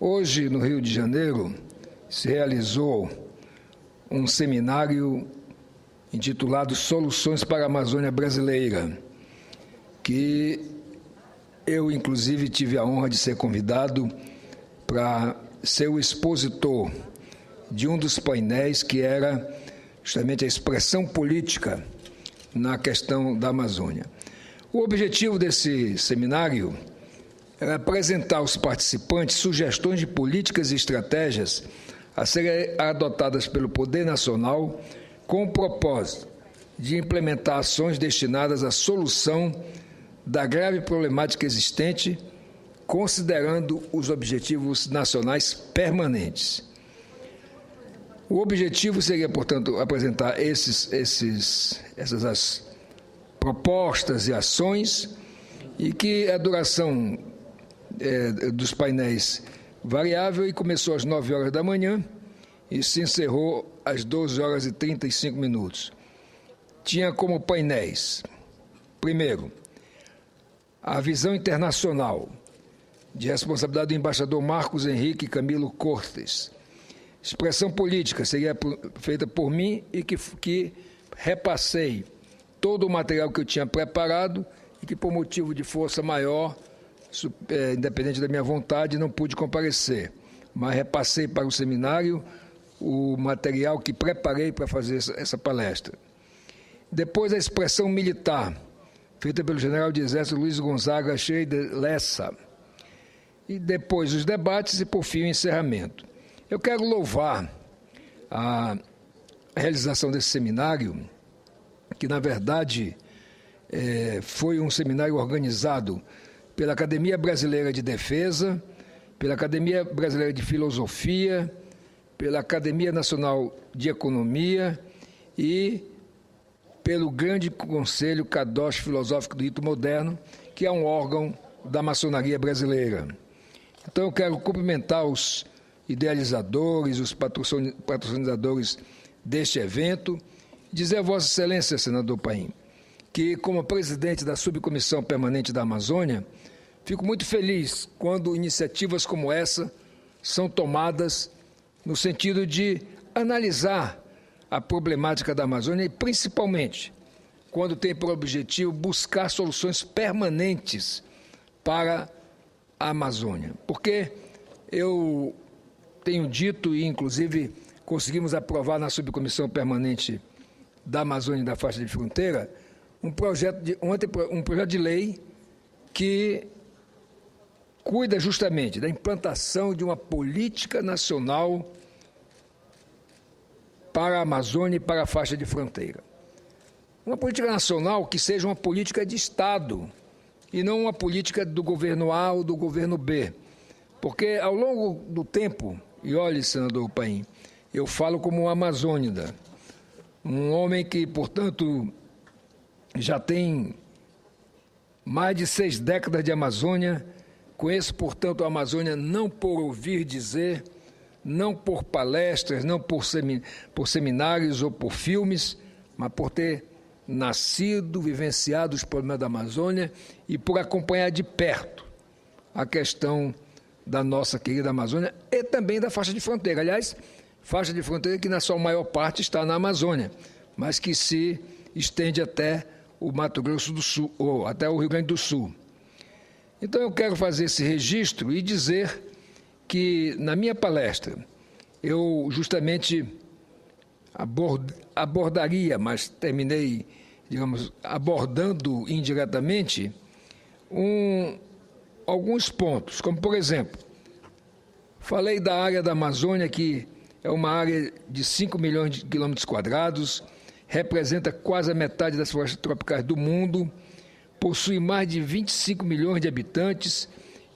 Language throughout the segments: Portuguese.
Hoje, no Rio de Janeiro, se realizou um seminário intitulado Soluções para a Amazônia Brasileira, que eu, inclusive, tive a honra de ser convidado para ser o expositor de um dos painéis que era justamente a expressão política na questão da Amazônia. O objetivo desse seminário era apresentar aos participantes sugestões de políticas e estratégias a serem adotadas pelo Poder Nacional com o propósito de implementar ações destinadas à solução da grave problemática existente, considerando os objetivos nacionais permanentes. O objetivo seria, portanto, apresentar essas propostas e ações, e que a duração dos painéis variável e começou às 9 horas da manhã e se encerrou às 12 horas e 35 minutos. Tinha como painéis, primeiro, a visão internacional, de responsabilidade do embaixador Marcos Henrique Camilo Cortes. Expressão política seria feita por mim e que repassei todo o material que eu tinha preparado e que, por motivo de força maior, independente da minha vontade, não pude comparecer. Mas repassei para o seminário o material que preparei para fazer essa palestra. Depois, a expressão militar, feita pelo general de exército Luiz Gonzaga Scheider Lessa. E depois os debates e, por fim, o encerramento. Eu quero louvar a realização desse seminário, que, na verdade, foi um seminário organizado pela Academia Brasileira de Defesa, pela Academia Brasileira de Filosofia, pela Academia Nacional de Economia e pelo Grande Conselho Kadosh Filosófico do Rito Moderno, que é um órgão da maçonaria brasileira. Então, eu quero cumprimentar os idealizadores, os patrocinadores deste evento, dizer a Vossa Excelência, senador Paim, que, como presidente da Subcomissão Permanente da Amazônia, fico muito feliz quando iniciativas como essa são tomadas no sentido de analisar a problemática da Amazônia e, principalmente, quando tem por objetivo buscar soluções permanentes para a Amazônia. Porque eu tenho dito, e inclusive conseguimos aprovar na Subcomissão Permanente da Amazônia e da Faixa de Fronteira, um projeto de lei que cuida justamente da implantação de uma política nacional para a Amazônia e para a faixa de fronteira. Uma política nacional que seja uma política de Estado e não uma política do governo A ou do governo B. Porque, ao longo do tempo, e olhe, senador Paim, eu falo como um amazônida, um homem que, portanto, já tem mais de 6 décadas de Amazônia, conheço, portanto, a Amazônia não por ouvir dizer, não por palestras, não por seminários ou por filmes, mas por ter nascido, vivenciado os problemas da Amazônia e por acompanhar de perto a questão da nossa querida Amazônia e também da faixa de fronteira. Aliás, faixa de fronteira que na sua maior parte está na Amazônia, mas que se estende até o Mato Grosso do Sul, ou até o Rio Grande do Sul. Então, eu quero fazer esse registro e dizer que, na minha palestra, eu justamente abordaria, mas terminei, digamos, abordando indiretamente alguns pontos, como, por exemplo, falei da área da Amazônia, que é uma área de 5 milhões de quilômetros quadrados, representa quase a metade das florestas tropicais do mundo, possui mais de 25 milhões de habitantes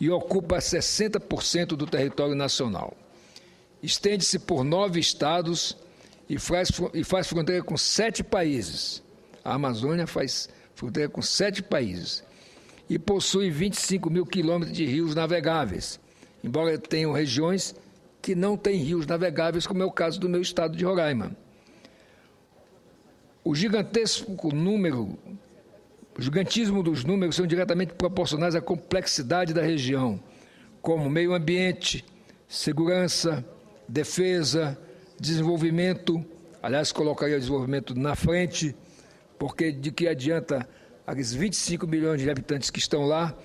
e ocupa 60% do território nacional. Estende-se por 9 estados e faz fronteira com 7 países. A Amazônia faz fronteira com 7 países e possui 25 mil quilômetros de rios navegáveis, embora tenham regiões que não têm rios navegáveis, como é o caso do meu estado de Roraima. O gigantismo dos números são diretamente proporcionais à complexidade da região, como meio ambiente, segurança, defesa, desenvolvimento. Aliás, colocaria o desenvolvimento na frente, porque de que adianta aqueles 25 milhões de habitantes que estão lá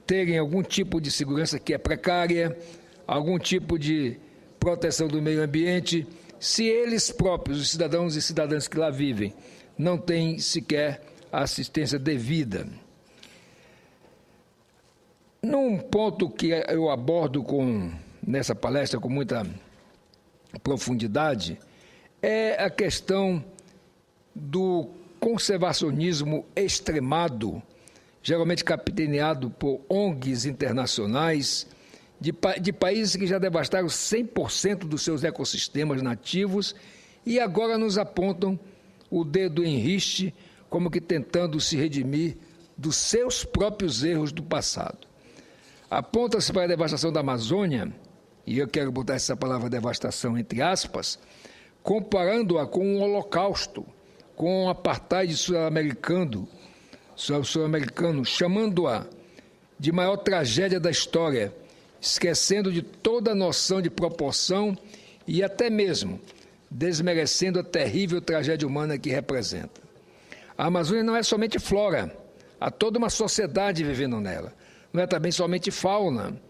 terem algum tipo de segurança que é precária, algum tipo de proteção do meio ambiente, se eles próprios, os cidadãos e cidadãs que lá vivem, não têm sequer a assistência devida. Num ponto que eu abordo nessa palestra com muita profundidade, é a questão do conservacionismo extremado, geralmente capitaneado por ONGs internacionais, de países que já devastaram 100% dos seus ecossistemas nativos e agora nos apontam o dedo em riste, como que tentando se redimir dos seus próprios erros do passado. Aponta-se para a devastação da Amazônia, e eu quero botar essa palavra devastação entre aspas, comparando-a com o Holocausto, com o apartheid sul-americano, chamando-a de maior tragédia da história, esquecendo de toda a noção de proporção e até mesmo desmerecendo a terrível tragédia humana que representa. A Amazônia não é somente flora, há toda uma sociedade vivendo nela, não é também somente fauna.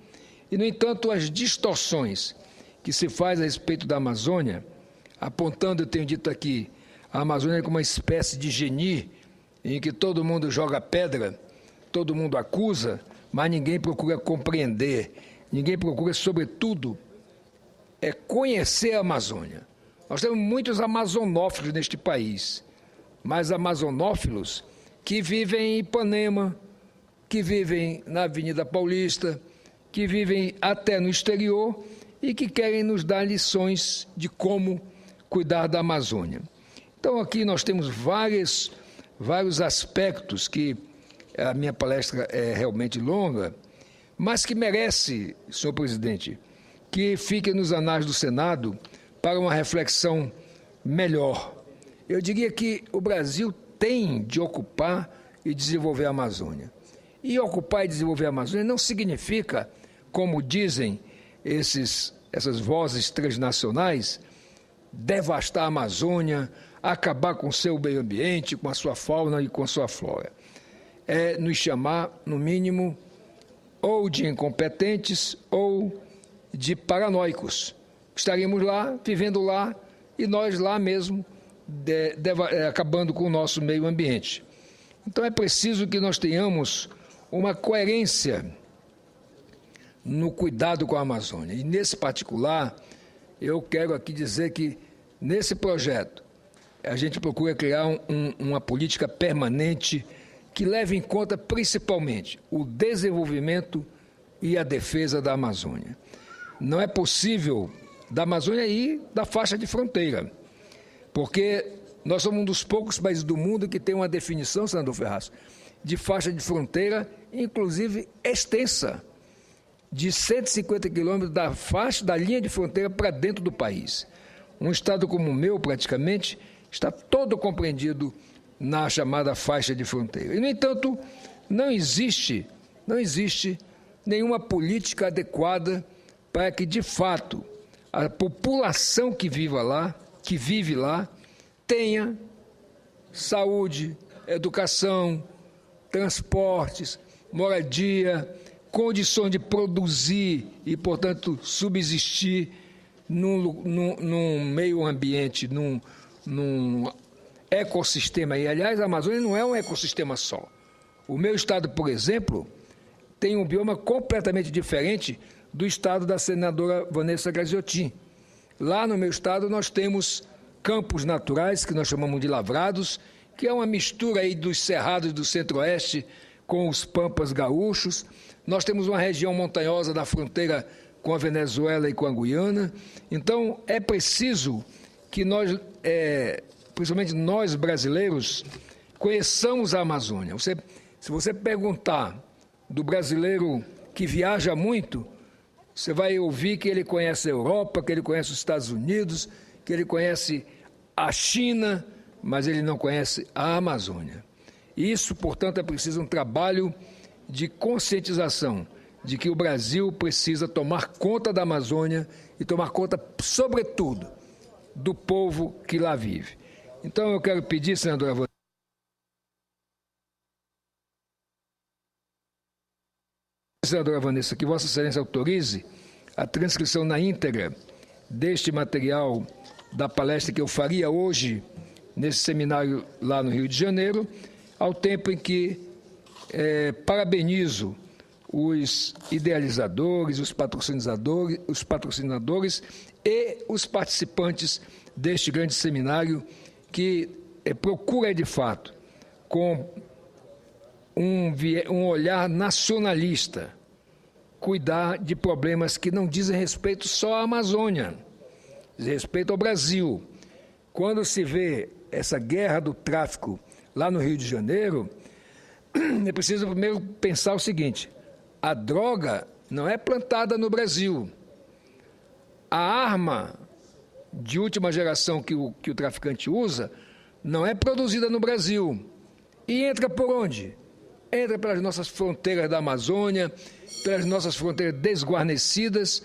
E, no entanto, as distorções que se faz a respeito da Amazônia, apontando, eu tenho dito aqui, a Amazônia como uma espécie de geni, em que todo mundo joga pedra, todo mundo acusa, mas ninguém procura compreender, ninguém procura, sobretudo, conhecer a Amazônia. Nós temos muitos amazonófilos neste país, mas amazonófilos que vivem em Ipanema, que vivem na Avenida Paulista, que vivem até no exterior e que querem nos dar lições de como cuidar da Amazônia. Então, aqui nós temos vários aspectos que a minha palestra é realmente longa, mas que merece, senhor presidente, que fique nos anais do Senado para uma reflexão melhor. Eu diria que o Brasil tem de ocupar e desenvolver a Amazônia. E ocupar e desenvolver a Amazônia não significa, como dizem essas vozes transnacionais, devastar a Amazônia, acabar com o seu meio ambiente, com a sua fauna e com a sua flora. É nos chamar, no mínimo, ou de incompetentes ou de paranoicos. Estaríamos lá, vivendo lá, e nós lá mesmo, acabando com o nosso meio ambiente. Então é preciso que nós tenhamos uma coerência no cuidado com a Amazônia. E nesse particular, eu quero aqui dizer que nesse projeto a gente procura criar uma política permanente que leve em conta principalmente o desenvolvimento e a defesa da Amazônia. Não é possível da Amazônia e da faixa de fronteira, porque nós somos um dos poucos países do mundo que tem uma definição, senador Ferraz, de faixa de fronteira, inclusive extensa, de 150 quilômetros da faixa, da linha de fronteira para dentro do país. Um estado como o meu, praticamente, está todo compreendido na chamada faixa de fronteira. E, no entanto, não existe nenhuma política adequada para que, de fato, a população que vive lá, tenha saúde, educação, transportes, moradia, condições de produzir e, portanto, subsistir num meio ambiente, num ecossistema. E, aliás, a Amazônia não é um ecossistema só. O meu estado, por exemplo, tem um bioma completamente diferente do estado da senadora Vanessa Graziotin. Lá no meu estado nós temos campos naturais, que nós chamamos de lavrados, que é uma mistura aí dos cerrados do centro-oeste com os pampas gaúchos. Nós temos uma região montanhosa da fronteira com a Venezuela e com a Guiana. Então, é preciso que nós, principalmente nós brasileiros, conheçamos a Amazônia. Se você perguntar do brasileiro que viaja muito, você vai ouvir que ele conhece a Europa, que ele conhece os Estados Unidos, que ele conhece a China, mas ele não conhece a Amazônia. Isso, portanto, é preciso um trabalho de conscientização, de que o Brasil precisa tomar conta da Amazônia e tomar conta, sobretudo, do povo que lá vive. Então, eu quero pedir, senadora Vanessa, que Vossa Excelência autorize a transcrição na íntegra deste material da palestra que eu faria hoje, nesse seminário lá no Rio de Janeiro, ao tempo em que parabenizo os idealizadores, os patrocinadores e os participantes deste grande seminário que procura, de fato, com um olhar nacionalista, cuidar de problemas que não dizem respeito só à Amazônia, dizem respeito ao Brasil. Quando se vê essa guerra do tráfico lá no Rio de Janeiro, é preciso primeiro pensar o seguinte: a droga não é plantada no Brasil. A arma de última geração que o traficante usa não é produzida no Brasil. E entra por onde? Entra pelas nossas fronteiras da Amazônia, pelas nossas fronteiras desguarnecidas,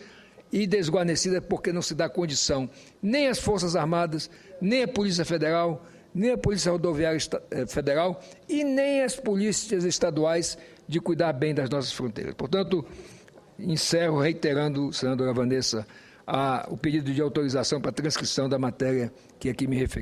e desguarnecidas porque não se dá condição nem às Forças Armadas, nem à Polícia Federal, nem à Polícia Rodoviária Federal e nem às polícias estaduais de cuidar bem das nossas fronteiras. Portanto, encerro reiterando, senadora Vanessa, o pedido de autorização para a transcrição da matéria que aqui me referi.